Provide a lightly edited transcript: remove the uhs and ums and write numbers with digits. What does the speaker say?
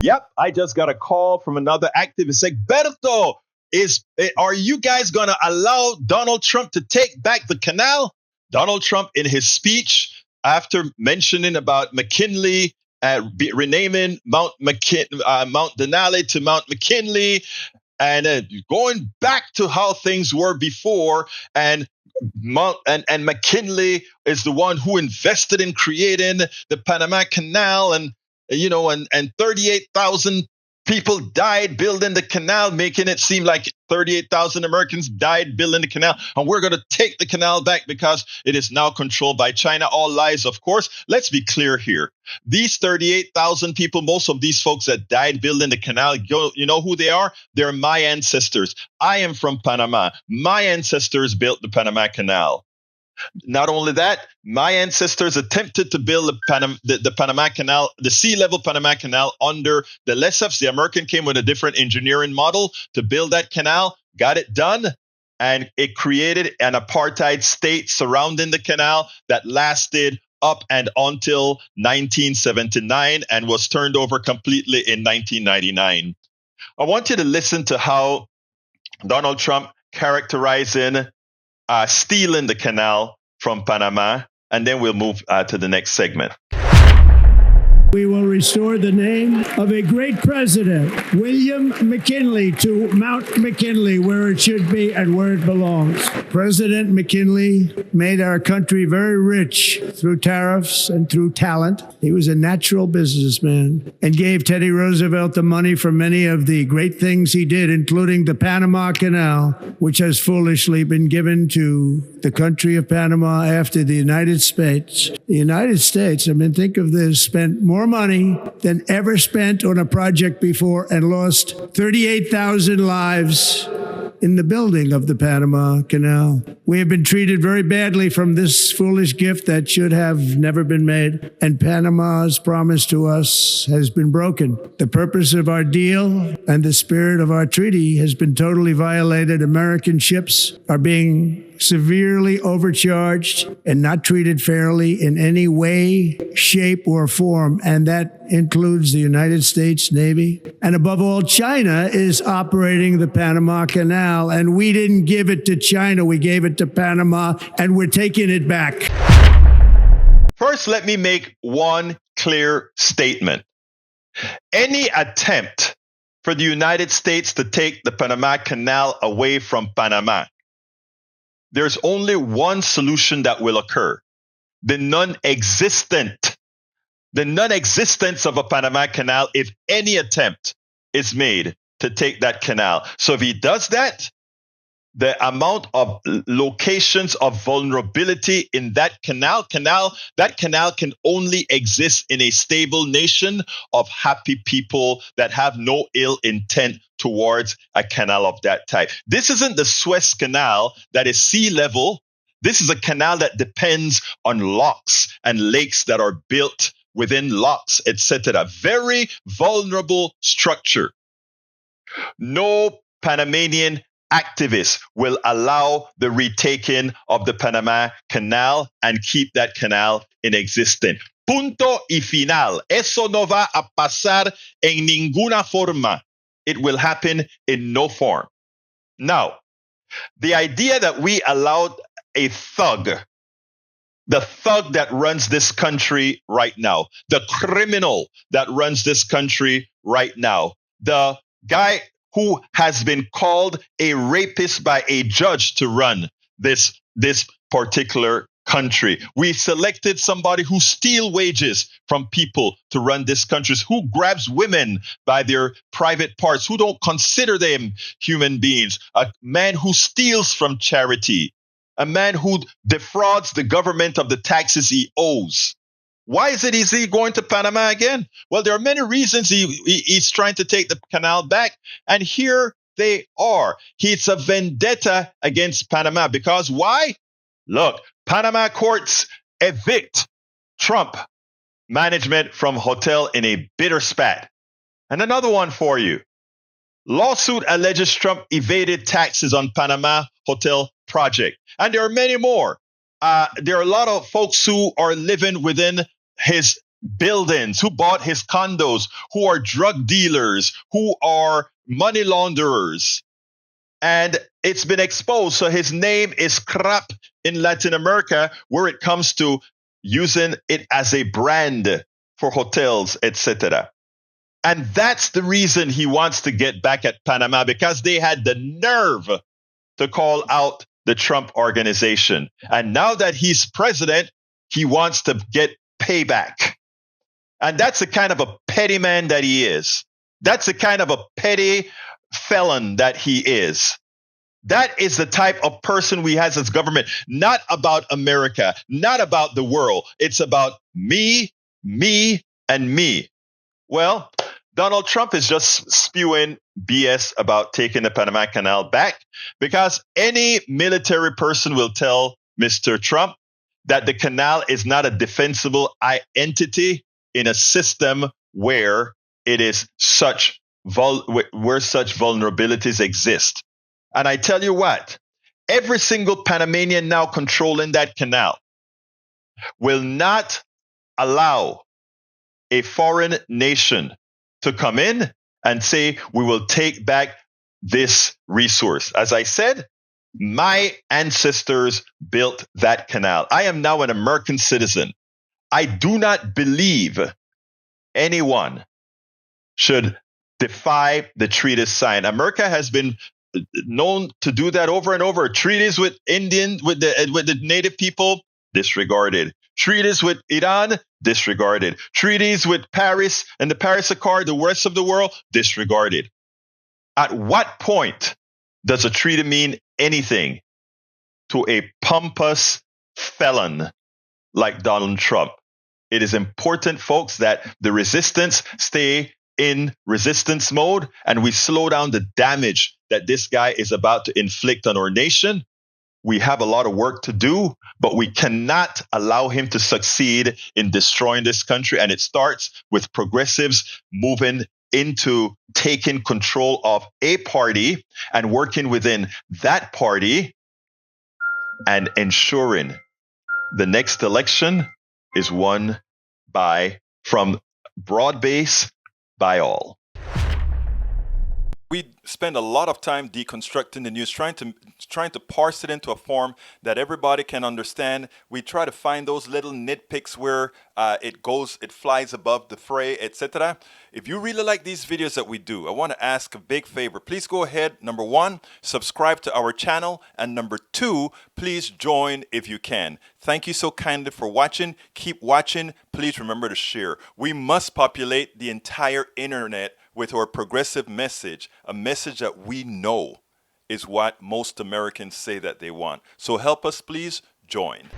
Yep, I just got a call from another activist. Egberto, are you guys going to allow Donald Trump to take back the canal? Donald Trump, in his speech, after mentioning about McKinley, renaming Mount Denali to Mount McKinley, and going back to how things were before, and McKinley is the one who invested in creating the Panama Canal, and 38,000 people died building the canal, making it seem like 38,000 Americans died building the canal. And we're going to take the canal back because it is now controlled by China. All lies, of course. Let's be clear here. These 38,000 people, most of these folks that died building the canal, you know who they are? They're my ancestors. I am from Panama. My ancestors built the Panama Canal. Not only that, my ancestors attempted to build the Panama Canal, the sea level Panama Canal under the Lesseps. The American came with a different engineering model to build that canal, got it done, and it created an apartheid state surrounding the canal that lasted up and until 1979 and was turned over completely in 1999. I want you to listen to how Donald Trump characterizing stealing the canal from Panama, and then we'll move to the next segment. We will restore the name of a great president, William McKinley, to Mount McKinley, where it should be and where it belongs. President McKinley made our country very rich through tariffs and through talent. He was a natural businessman and gave Teddy Roosevelt the money for many of the great things he did, including the Panama Canal, which has foolishly been given to the country of Panama after the United States. The United States, think of this, spent more money than ever spent on a project before and lost 38,000 lives in the building of the Panama Canal. We have been treated very badly from this foolish gift that should have never been made, and Panama's promise to us has been broken. The purpose of our deal and the spirit of our treaty has been totally violated. American ships are being severely overcharged and not treated fairly in any way, shape, or form, and that includes the United States Navy. And above all, China is operating the Panama Canal, and we didn't give it to China, we gave it to Panama, and we're taking it back. First, let me make one clear statement. Any attempt for the United States to take the Panama Canal away from Panama, there's only one solution that will occur: the non-existence of a Panama Canal if any attempt is made to take that canal. So if he does that, the amount of locations of vulnerability in that canal can only exist in a stable nation of happy people that have no ill intent towards a canal of that type. This isn't the Suez Canal that is sea level. This is a canal that depends on locks and lakes that are built within locks, etc. Very vulnerable structure. No Panamanian activists will allow the retaking of the Panama Canal and keep that canal in existence. Punto y final. Eso no va a pasar en ninguna forma. It will happen in no form. Now, the idea that we allowed a thug, the thug that runs this country right now, the criminal that runs this country right now, the guy who has been called a rapist by a judge to run this particular country. We selected somebody who steals wages from people to run this country, who grabs women by their private parts, who don't consider them human beings, a man who steals from charity, a man who defrauds the government of the taxes he owes. Why is he going to Panama again? Well, there are many reasons he's trying to take the canal back, and here they are. It's a vendetta against Panama because why? Look, Panama courts evict Trump management from hotel in a bitter spat. And another one for you. Lawsuit alleges Trump evaded taxes on Panama hotel project. And there are many more. There are a lot of folks who are living within his buildings, who bought his condos, who are drug dealers, who are money launderers. And it's been exposed. So his name is crap in Latin America, where it comes to using it as a brand for hotels, etc. And that's the reason he wants to get back at Panama, because they had the nerve to call out the Trump organization. And now that he's president, he wants to get payback. And that's the kind of a petty man that he is. That's the kind of a petty felon that he is. That is the type of person we have as government, not about America, not about the world. It's about me, me, and me. Well, Donald Trump is just spewing BS about taking the Panama Canal back, because any military person will tell Mr. Trump that the canal is not a defensible entity in a system where it is where such vulnerabilities exist. And I tell you what, every single Panamanian now controlling that canal will not allow a foreign nation to come in and say, we will take back this resource. As I said, my ancestors built that canal. I am now an American citizen. I do not believe anyone should defy the treaties signed. America has been known to do that over and over. Treaties with with the native people, disregarded. Treaties with Iran, disregarded. Treaties with Paris and the Paris Accord, the rest of the world, disregarded. At what point does a treaty mean anything to a pompous felon like Donald Trump? It is important, folks, that the resistance stay in resistance mode and we slow down the damage that this guy is about to inflict on our nation. We have a lot of work to do, but we cannot allow him to succeed in destroying this country. And it starts with progressives moving into taking control of a party and working within that party and ensuring the next election is won from broad base by all. We spend a lot of time deconstructing the news, trying to parse it into a form that everybody can understand. We try to find those little nitpicks where it flies above the fray, etc. If you really like these videos that we do, I want to ask a big favor. Please go ahead. Number one, subscribe to our channel. And number two, please join if you can. Thank you so kindly for watching. Keep watching. Please remember to share. We must populate the entire internet with our progressive message, a message that we know is what most Americans say that they want. So help us, please join.